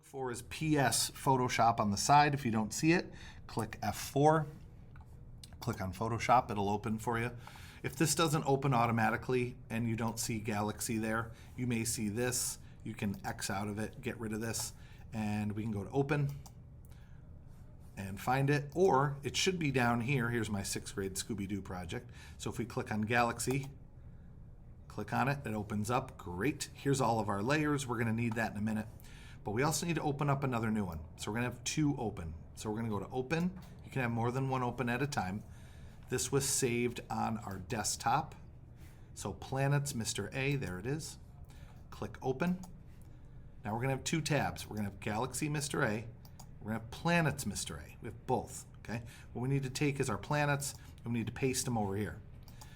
for is PS Photoshop on the side. If you don't see it, click F4. Click on Photoshop, it'll open for you. If this doesn't open automatically and you don't see Galaxy there, you may see this. You can X out of it, get rid of this, and we can go to Open and find it, or it should be down here. Here's my 6th grade Scooby-Doo project. So if we click on Galaxy, click on it, it opens up. Great. Here's all of our layers. We're going to need that in a minute. But we also need to open up another new one. So we're going to have 2 open. So we're going to go to Open. You can have more than 1 open at a time. This was saved on our desktop. So Planets, Mr. A, there it is. Click Open. Now we're going to have 2 tabs. We're going to have Galaxy, Mr. A. We're going to have Planets, Mr. A. We have both. Okay. What we need to take is our planets, and we need to paste them over here.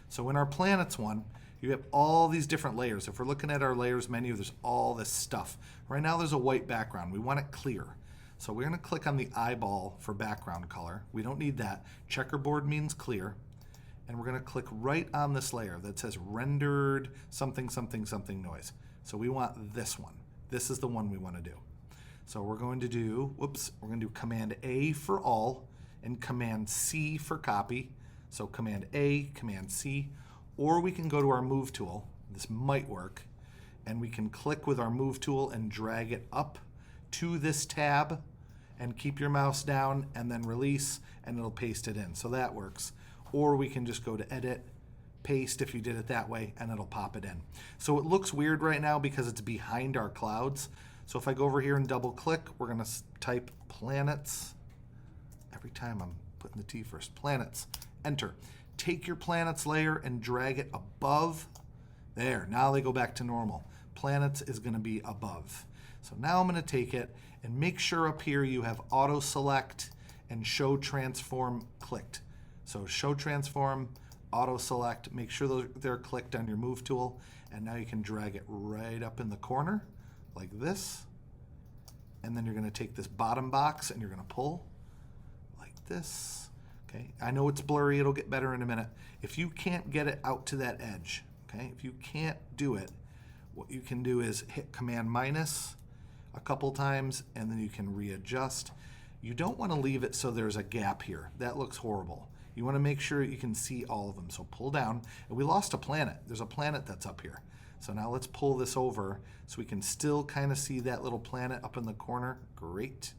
So in our planets one, you have all these different layers. If we're looking at our layers menu, there's all this stuff. Right now there's a white background. We want it clear. So we're going to click on the eyeball for background color. We don't need that. Checkerboard means clear. And we're going to click right on this layer that says rendered something, something, something noise. So we want this one. This is the one we want to do. So we're going to do, we're going to do Command A for all and Command C for copy. So Command A, Command C, or we can go to our Move tool. This might work. And we can click with our Move tool and drag it up to this tab and keep your mouse down and then release and it'll paste it in. So that works. Or we can just go to Edit, Paste if you did it that way, and it'll pop it in. So it looks weird right now because it's behind our clouds. So if I go over here and double click, we're going to type planets. Every time I'm putting the T first. Planets. Enter. Take your planets layer and drag it above. There. Now they go back to normal. Planets is going to be above. So now I'm going to take it and make sure up here you have auto select and show transform clicked. So show transform, auto select, make sure they're clicked on your Move tool, and now you can drag it right up in the corner like this. And then you're going to take this bottom box and you're going to pull like this. Okay, I know it's blurry, it'll get better in a minute. If you can't get it out to that edge, okay, if you can't do it, what you can do is hit Command minus a couple times and then you can readjust. You don't want to leave it so there's a gap here. That looks horrible. You want to make sure you can see all of them. So pull down, and we lost a planet. There's a planet that's up here. So now let's pull this over so we can still kind of see that little planet up in the corner. Great.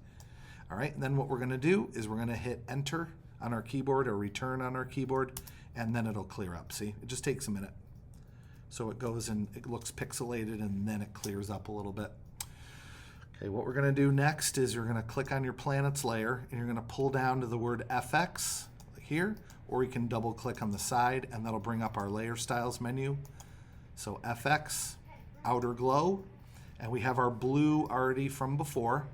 All right, and then what we're going to do is we're going to hit Enter on our keyboard or Return on our keyboard, and then it'll clear up. See, it just takes a minute. So it goes and it looks pixelated and then it clears up a little bit. Okay, what we're going to do next is you're going to click on your planets layer and you're going to pull down to the word FX here, or you can double click on the side and that'll bring up our layer styles menu. So FX, outer glow, and we have our blue already from before.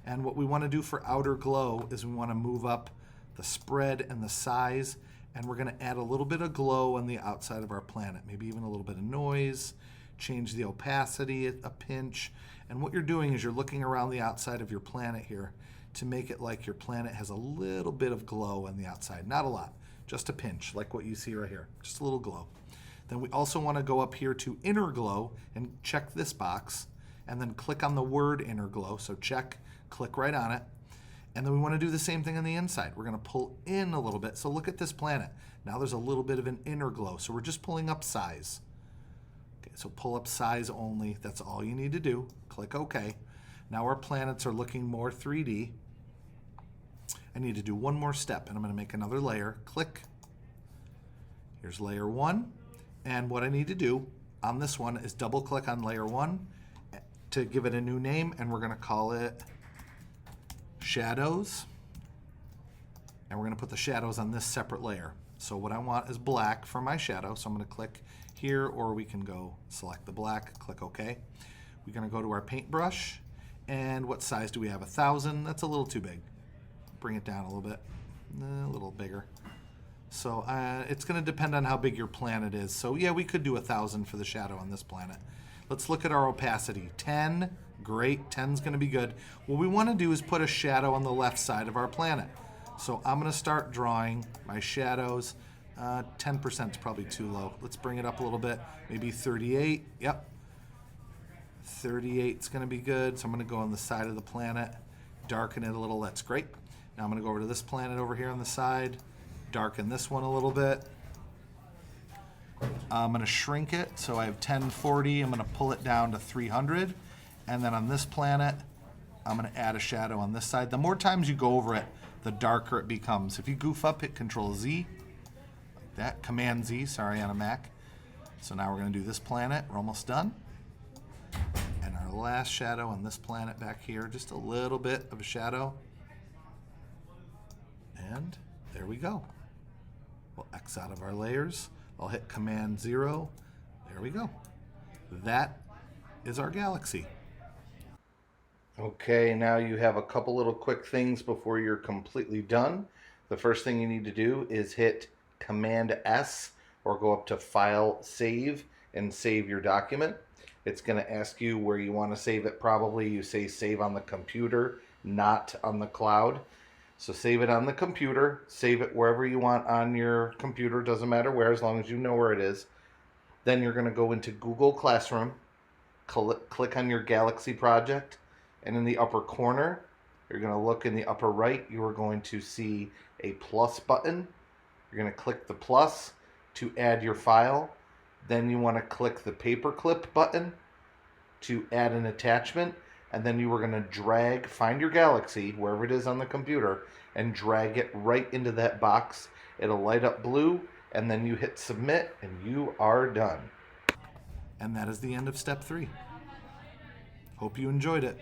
And what we want to do for outer glow is we want to move up the spread and the size, and we're going to add a little bit of glow on the outside of our planet, maybe even a little bit of noise, change the opacity a pinch. And what you're doing is you're looking around the outside of your planet here to make it like your planet has a little bit of glow on the outside. Not a lot, just a pinch, like what you see right here, just a little glow. Then we also want to go up here to inner glow and check this box, and then click on the word inner glow. So check, click right on it. And then we want to do the same thing on the inside. We're going to pull in a little bit. So look at this planet. Now there's a little bit of an inner glow. So we're just pulling up size. Okay, so pull up size only. That's all you need to do. Click OK. Now our planets are looking more 3D. I need to do one more step, and I'm going to make another layer. Click. Here's layer 1. And what I need to do on this one is double click on layer 1 to give it a new name, and we're going to call it Shadows. And we're going to put the shadows on this separate layer. So what I want is black for my shadow. So I'm going to click here, or we can go select the black, click OK. We're going to go to our paintbrush. And what size do we have? 1,000. That's a little too big. Bring it down a little bit. A little bigger. So it's going to depend on how big your planet is. So yeah, we could do 1,000 for the shadow on this planet. Let's look at our opacity. 10. Great. 10's going to be good. What we want to do is put a shadow on the left side of our planet. So I'm going to start drawing my shadows. 10% is probably too low. Let's bring it up a little bit. Maybe 38. Yep. 38 is going to be good. So I'm going to go on the side of the planet, darken it a little. That's great. Now I'm going to go over to this planet over here on the side, darken this one a little bit. I'm going to shrink it. So I have 1040. I'm going to pull it down to 300. And then on this planet, I'm going to add a shadow on this side. The more times you go over it, the darker it becomes. If you goof up, hit Control Z, like that, Command Z, sorry, on a Mac. So now we're going to do this planet. We're almost done. And our last shadow on this planet back here, just a little bit of a shadow. And there we go. We'll X out of our layers. I'll hit Command 0. There we go. That is our galaxy. Okay, now you have a couple little quick things before you're completely done. The first thing you need to do is hit Command S or go up to File, Save, and save your document. It's going to ask you where you want to save it. Probably you say save on the computer, not on the cloud. So save it on the computer, save it wherever you want on your computer, doesn't matter where, as long as you know where it is. Then you're going to go into Google Classroom, click on your Galaxy project, and in the upper corner, you're going to look in the upper right, you are going to see a plus button. You're going to click the plus to add your file. Then you want to click the paperclip button to add an attachment. And then you are going to find your galaxy, wherever it is on the computer, and drag it right into that box. It'll light up blue, and then you hit submit, and you are done. And that is the end of step 3. Hope you enjoyed it.